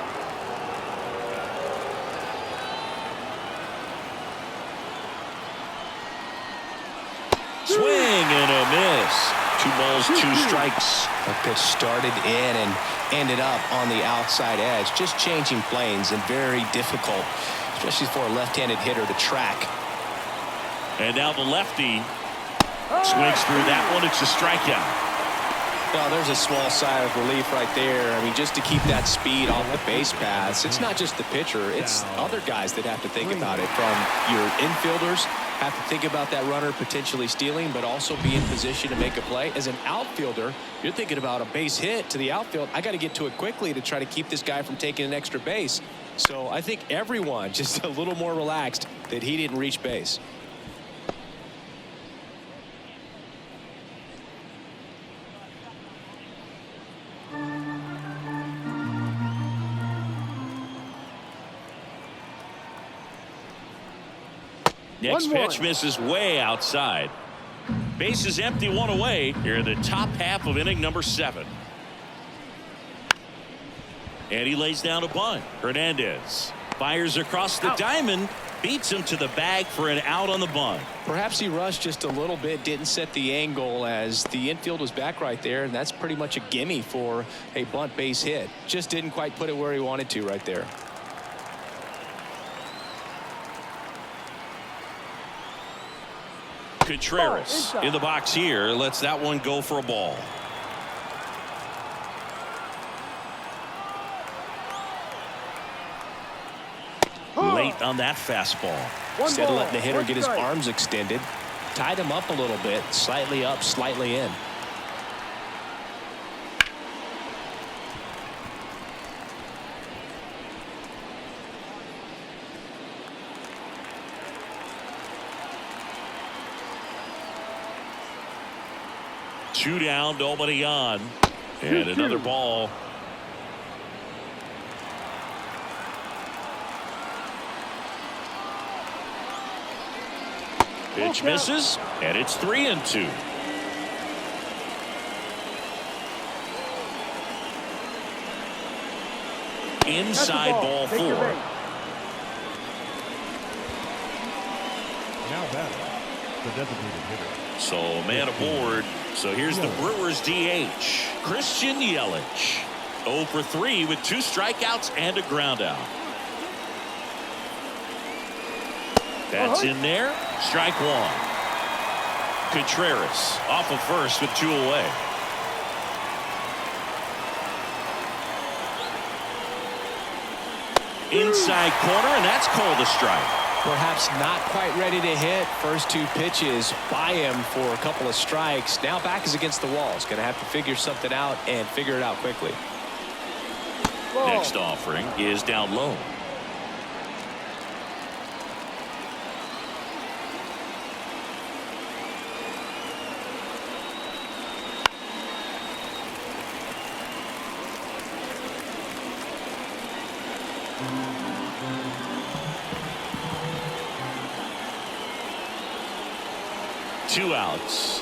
Swing and a miss. 2 balls, 2 strikes. The pitch started in and ended up on the outside edge, just changing planes, and very difficult, especially for a left-handed hitter to track. And now the lefty swings through that one. It's a strikeout. Well, there's a small sigh of relief right there. I mean, just to keep that speed off the base paths. It's not just the pitcher. It's other guys that have to think about it. From your infielders, have to think about that runner potentially stealing, but also be in position to make a play. As an outfielder, you're thinking about a base hit to the outfield. I got to get to it quickly to try to keep this guy from taking an extra base. So I think everyone just a little more relaxed that he didn't reach base. Next 1-1. pitch misses way outside. Base is empty, one away here in the top half of inning number 7. And he lays down a bunt. Hernandez fires across the diamond, beats him to the bag for an out on the bunt. Perhaps he rushed just a little bit, didn't set the angle as the infield was back right there, and that's pretty much a gimme for a bunt base hit. Just didn't quite put it where he wanted to right there. Contreras in the box here lets that one go for a ball. Late on that fastball. Instead of letting the hitter get his arms extended, tied him up a little bit, slightly up, slightly in. Two down, nobody on, and another ball. Pitch misses, and it's 3-2. Inside ball 4. Now batting, the designated hitter. So man aboard. So here's the Brewers DH, Christian Yelich. 0 for 3 with 2 strikeouts and a ground out. That's in there. Strike 1. Contreras off of first with 2 away. Inside corner, and that's called a strike. Perhaps not quite ready to hit. First 2 pitches by him for a couple of strikes. Now back is against the wall. He's going to have to figure something out and figure it out quickly. Next offering is down low. Two outs.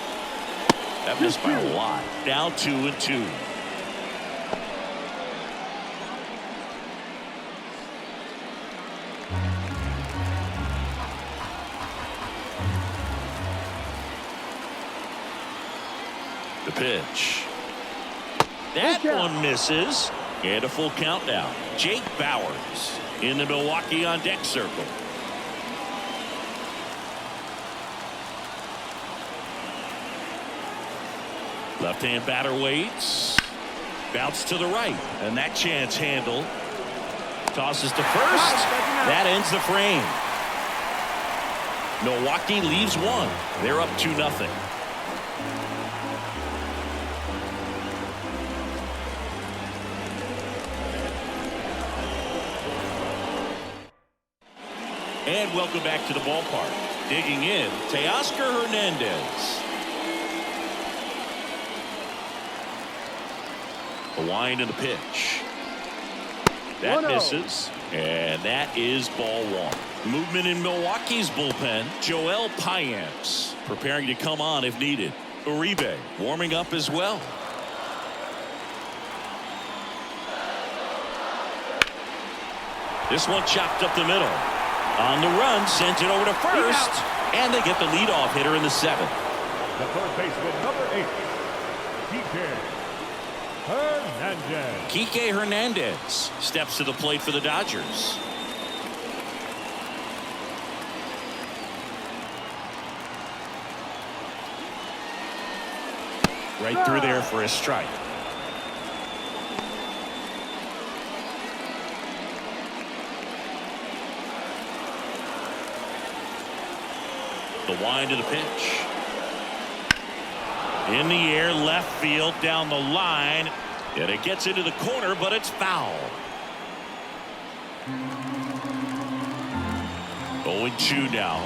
That missed by a lot. Now 2-2. The pitch. That one misses. And a full count now. Jake Bowers in the Milwaukee on deck circle. Left-hand batter waits. Bounce to the right. And that chance handled. Tosses to first. That ends the frame. Milwaukee leaves 1. They're up 2-0. And welcome back to the ballpark. Digging in, Teoscar Hernandez. A wind and a pitch. That misses. And that is ball 1. Movement in Milwaukee's bullpen. Joel Payamps preparing to come on if needed. Uribe warming up as well. This one chopped up the middle. On the run, sent it over to first. And they get the leadoff hitter in the 7th. The third baseman, number 8, Kike Hernandez. Kike Hernandez steps to the plate for the Dodgers. Right through there for a strike. The wind to the pitch. In the air, left field, down the line. And it gets into the corner, but it's foul. 0-2 now.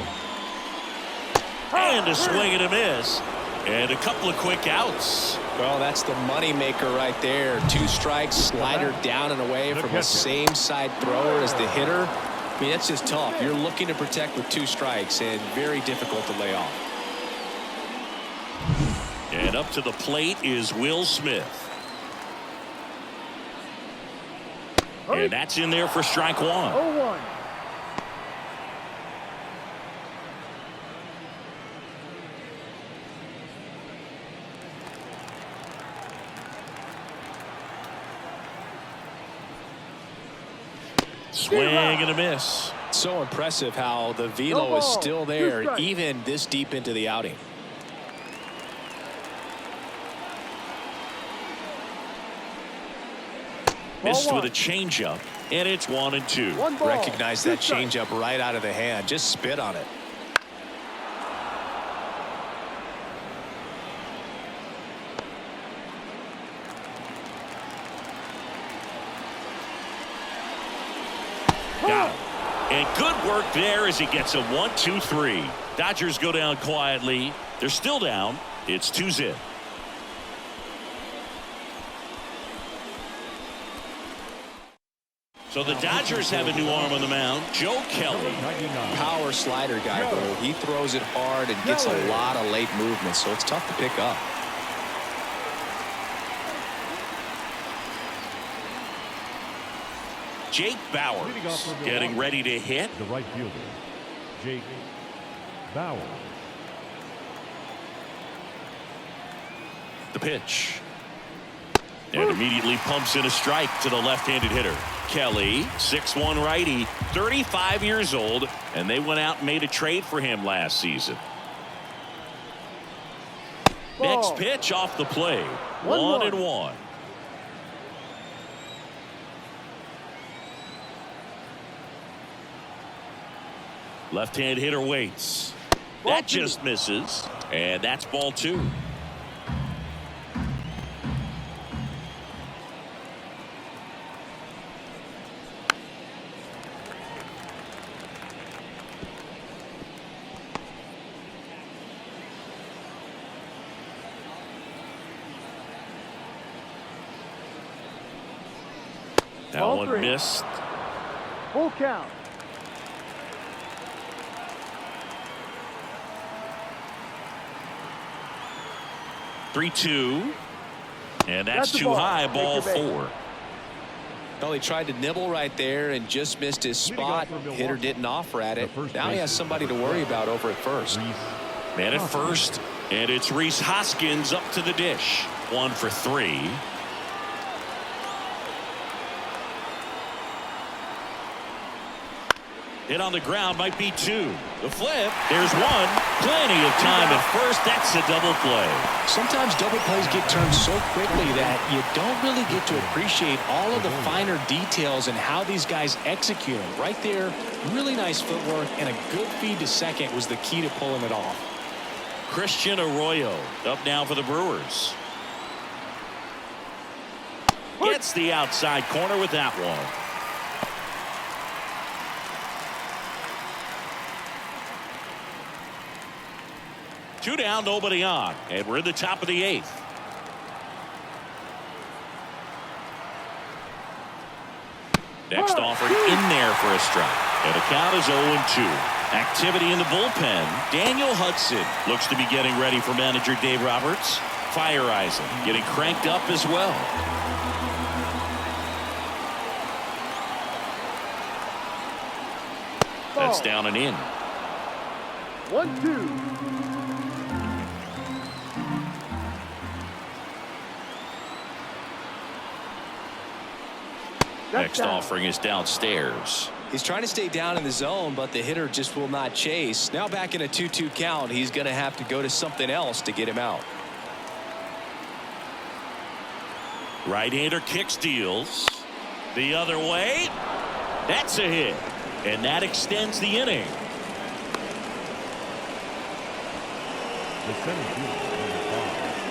And a swing and a miss. And a couple of quick outs. Well, that's the money maker right there. 2 strikes, slider down and away from the same side thrower as the hitter. I mean, that's just tough. You're looking to protect with 2 strikes and very difficult to lay off. And up to the plate is Will Smith. And that's in there for strike 1. 0-1. Swing and a miss. So impressive how the velo is still there even this deep into the outing. Missed with a changeup, and it's 1-2. Recognize that changeup right out of the hand. Just spit on it. Got him. And good work there as he gets a 1-2-3. Dodgers go down quietly. They're still down. It's 2-0. So the Dodgers have a new arm on the mound, Joe Kelly. Power slider guy, bro. He throws it hard and gets a lot of late movement, so it's tough to pick up. Jake Bauers getting ready to hit. The right fielder, Jake Bauers. The pitch. And immediately pumps in a strike to the left-handed hitter. Kelly, 6'1" righty, 35 years old, and they went out and made a trade for him last season. Next pitch off the plate. 1-1. Left-hand hitter waits. That just misses, and that's ball 2. That one missed. Full count. Three-two, and that's too high. Ball 4. Well, he tried to nibble right there and just missed his spot. Hitter didn't offer at it. Now he has somebody to worry about over at first. Man at first, and it's Rhys Hoskins up to the dish. 1 for 3. Hit on the ground, might be 2. The flip, there's 1. Plenty of time at first. That's a double play. Sometimes double plays get turned so quickly that you don't really get to appreciate all of the finer details and how these guys execute them. Right there, really nice footwork, and a good feed to second was the key to pulling it off. Christian Arroyo up now for the Brewers. Gets the outside corner with that one. Two down, nobody on, and we're in the top of the 8th. Next offering in there for a strike, and the count is 0-2. Activity in the bullpen. Daniel Hudson looks to be getting ready for manager Dave Roberts. Fire Eisen getting cranked up as well. That's down and in. 1-2. Next offering is downstairs. He's trying to stay down in the zone, but the hitter just will not chase. Now back in a 2-2 count, he's going to have to go to something else to get him out. Right-hander kicks, deals. The other way. That's a hit. And that extends the inning.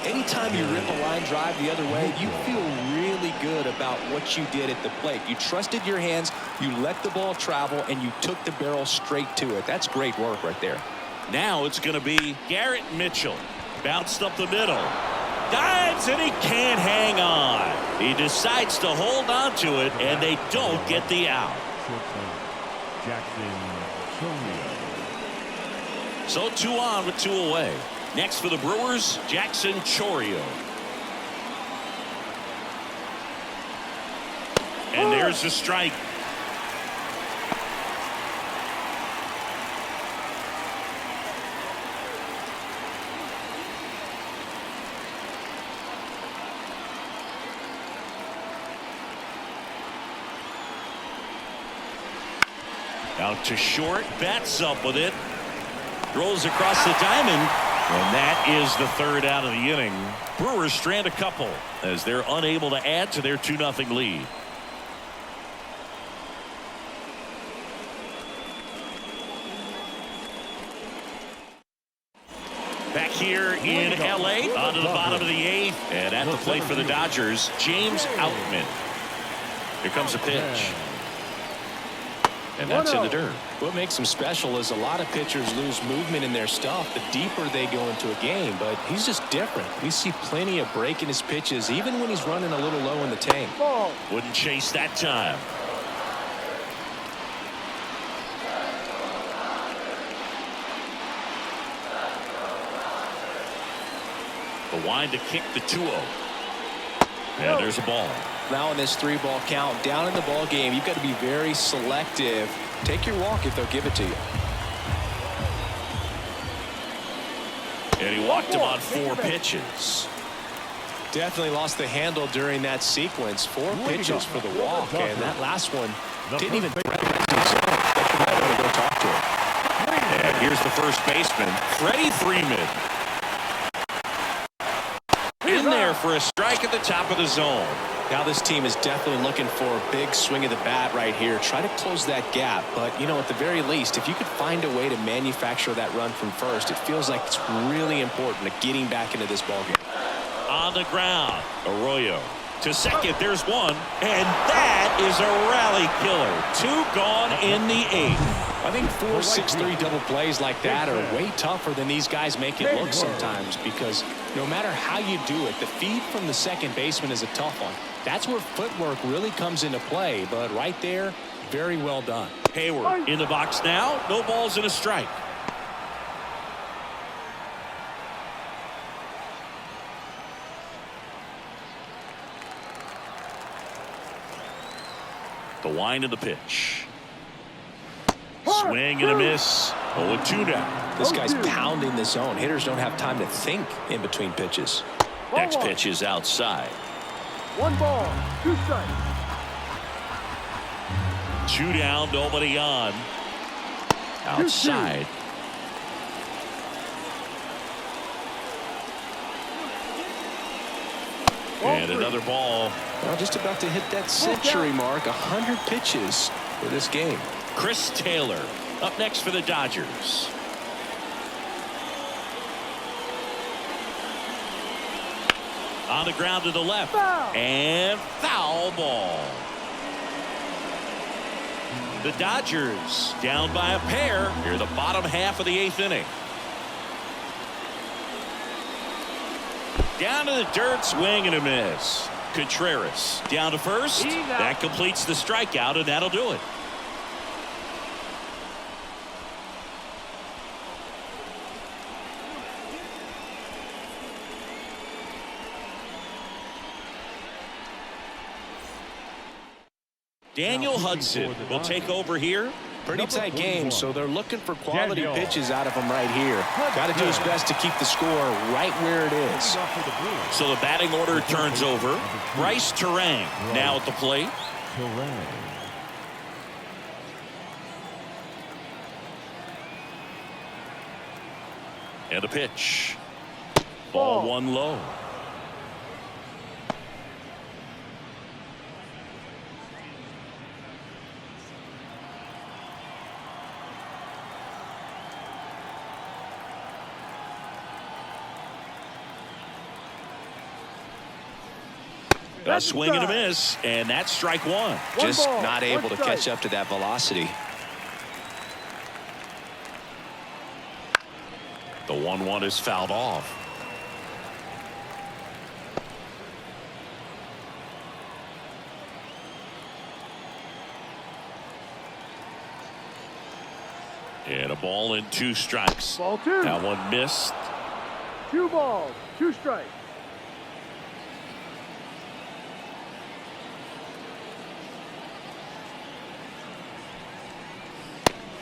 Anytime you rip a line drive the other way, you feel really good about what you did at the plate. You trusted your hands, you let the ball travel, and you took the barrel straight to it. That's great work right there. Now it's going to be Garrett Mitchell. Bounced up the middle. Dives, and he can't hang on. He decides to hold on to it, and they don't get the out. Jackson Chourio. So 2 on with 2 away. Next for the Brewers, Jackson Chourio. And there's the strike. Out to short, bats up with it. Rolls across the diamond. And that is the 3rd out of the inning. Brewers strand a couple as they're unable to add to their 2-0 lead. Back here in L.A. onto the bottom of the 8th. And at the plate for the Dodgers, James Outman. Here comes a pitch. And that's in the dirt. What makes him special is a lot of pitchers lose movement in their stuff the deeper they go into a game, but he's just different. We see plenty of break in his pitches, even when he's running a little low in the tank. Wouldn't chase that time. The wind to kick the 2-0. And there's a ball. Now in this 3-ball count, down in the ball game, you've got to be very selective. Take your walk if they'll give it to you. And he walked him on 4 pitches. Definitely lost the handle during that sequence. 4 pitches for the walk, and that last one didn't even threaten to go talk to him. And here's the first baseman, Freddie Freeman. In there for a strike at the top of the zone. Now this team is definitely looking for a big swing of the bat right here. Try to close that gap. But, you know, at the very least, if you could find a way to manufacture that run from first, it feels like it's really important to getting back into this ballgame. On the ground, Arroyo to second. There's one. And that is a rally killer. 2 gone in the 8th. I think 4 6-3 double plays like that are way tougher than these guys make it look sometimes, because no matter how you do it, the feed from the second baseman is a tough one. That's where footwork really comes into play, but right there, very well done. Hayward in the box now. No balls and a strike. The wind of the pitch. Swing and a miss. 0-2 now. This guy's pounding the zone. Hitters don't have time to think in between pitches. Next pitch is outside. 1 ball, 2 strikes. 2 down, nobody on. Outside. And another ball. Well, just about to hit that century mark. 100 pitches for this game. Chris Taylor up next for the Dodgers. On the ground to the left. And foul ball. The Dodgers down by a pair here, the bottom half of the 8th inning. Down to the dirt, swing and a miss. Contreras down to first. That completes the strikeout, and that'll do it. Daniel Hudson will take over here. Pretty tight game, so they're looking for quality pitches out of him right here. Got to do his best to keep the score right where it is. So the batting order turns over. Bryce Terang now at the plate. And a pitch. Ball 1 low. A swing and a miss, and that's strike 1. Just not able to catch up to that velocity. The 1-1 is fouled off. Ball and 2 strikes. Ball 2. That one missed. 2 balls, 2 strikes.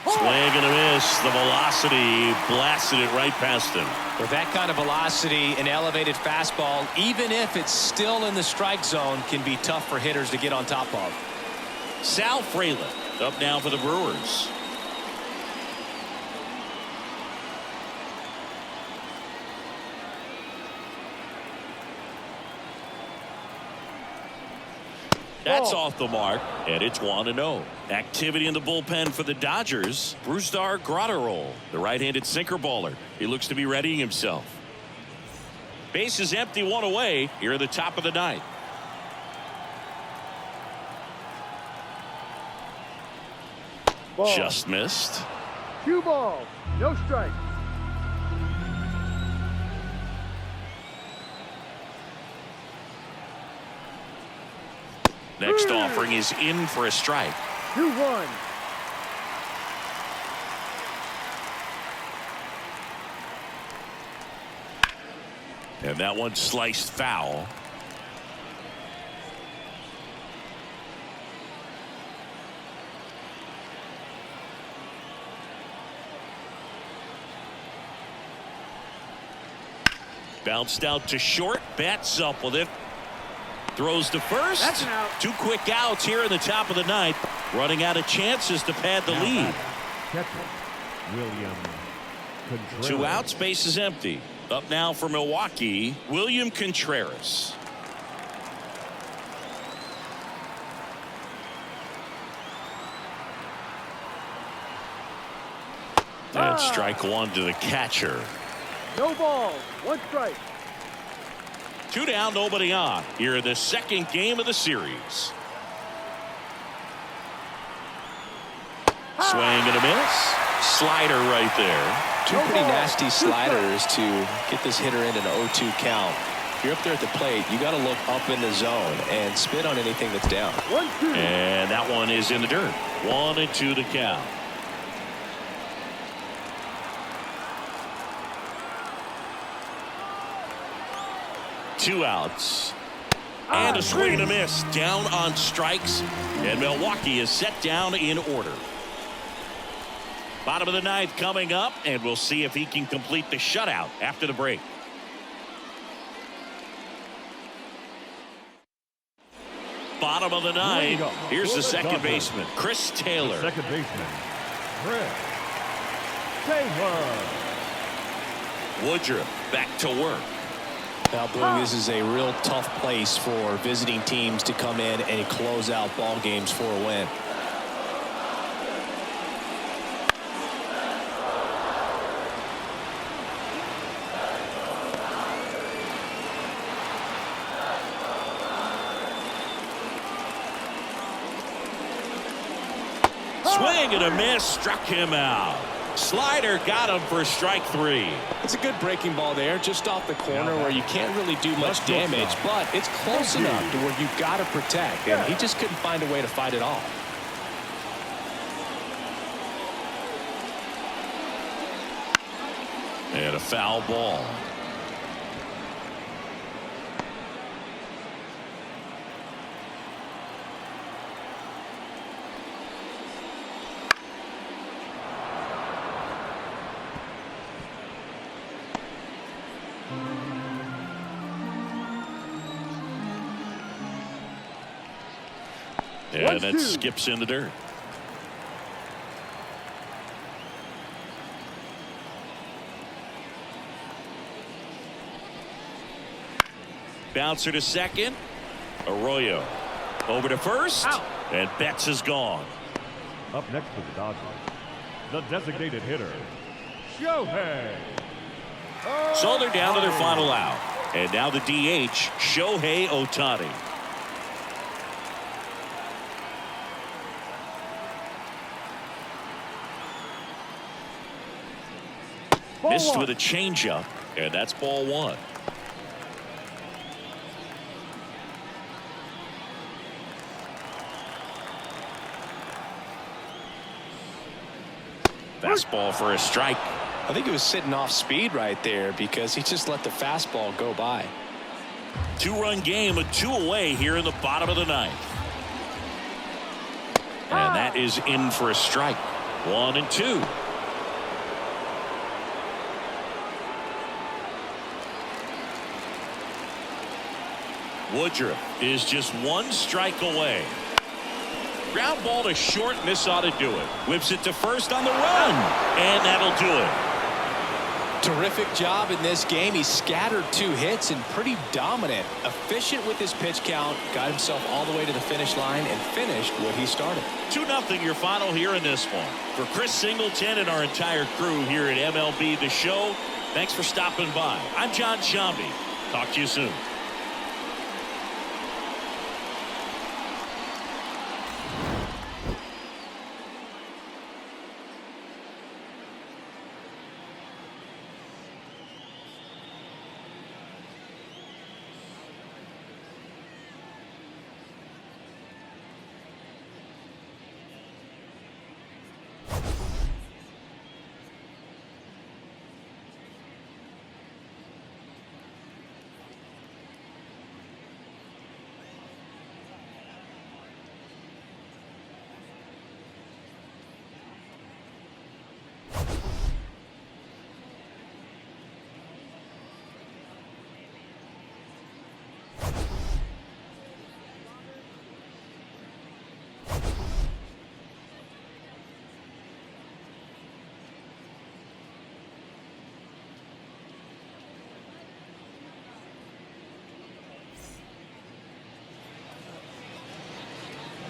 Swing and a miss. The velocity blasted it right past him. With that kind of velocity, an elevated fastball, even if it's still in the strike zone, can be tough for hitters to get on top of. Sal Frelick up now for the Brewers. That's off the mark, and it's 1-0. Activity in the bullpen for the Dodgers. Brusdar Graterol, the right-handed sinker baller. He looks to be readying himself. Base is empty, 1 away here at the top of the 9th. Ball. Just missed. 2 balls, no strikes. Next offering is in for a strike. 2-1. And that one sliced foul. Bounced out to short. Bats up with it. Throws to first. That's an out. 2 quick outs here in the top of the 9th. Running out of chances to pad the lead. Catcher, William Contreras. 2 outs. Base is empty. Up now for Milwaukee, William Contreras. And strike 1 to the catcher. No balls, 1 strike. 2 down, nobody on. Here in the 2nd game of the series. Swing and a miss. Slider right there. 2 pretty nasty sliders to get this hitter in an 0-2 count. If you're up there at the plate, you got to look up in the zone and spit on anything that's down. 1-2. And that one is in the dirt. 1-2 to count. Two outs. And a swing and a miss. Down on strikes. And Milwaukee is set down in order. Bottom of the 9th coming up, and we'll see if he can complete the shutout after the break. Bottom of the 9th. Here's the second baseman, Chris Taylor. Second baseman, Chris Taylor. Woodruff back to work. Now, Boone, this is a real tough place for visiting teams to come in and close out ball games for a win. Swing and a miss, struck him out. Slider got him for strike 3. It's a good breaking ball there, just off the corner where you can't really do much damage, but it's close enough to where you've got to protect, and he just couldn't find a way to fight it off. And a foul ball. And that skips in the dirt. Bouncer to second. Arroyo over to first. Out. And Betts is gone. Up next for the Dodgers, the designated hitter, Shohei. So they're down to their final out. And now the DH, Shohei Ohtani. Missed with a changeup, and that's ball 1. Fastball for a strike. I think he was sitting off speed right there because he just let the fastball go by. 2-run game, a 2 away here in the bottom of the 9th. And that is in for a strike. 1-2. Woodruff is just 1 strike away. Ground ball to short, and this ought to do it. Whips it to first on the run, and that'll do it. Terrific job in this game. He scattered 2 hits and pretty dominant. Efficient with his pitch count. Got himself all the way to the finish line and finished what he started. 2-0 your final here in this one. For Chris Singleton and our entire crew here at MLB The Show, thanks for stopping by. I'm John Shambi. Talk to you soon.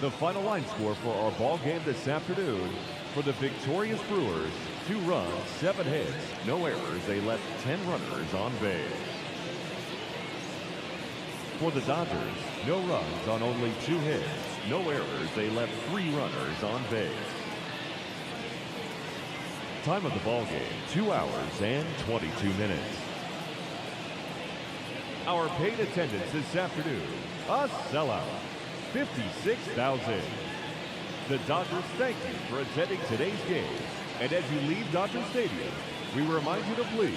The final line score for our ball game this afternoon: for the victorious Brewers, 2 runs, 7 hits, no errors. They left 10 runners on base. For the Dodgers, no runs on only 2 hits, no errors. They left 3 runners on base. Time of the ball game: 2 hours and 22 minutes. Our paid attendance this afternoon: a sellout, 56,000. The Dodgers thank you for attending today's game. And as you leave Dodger Stadium, we remind you to please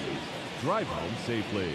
drive home safely.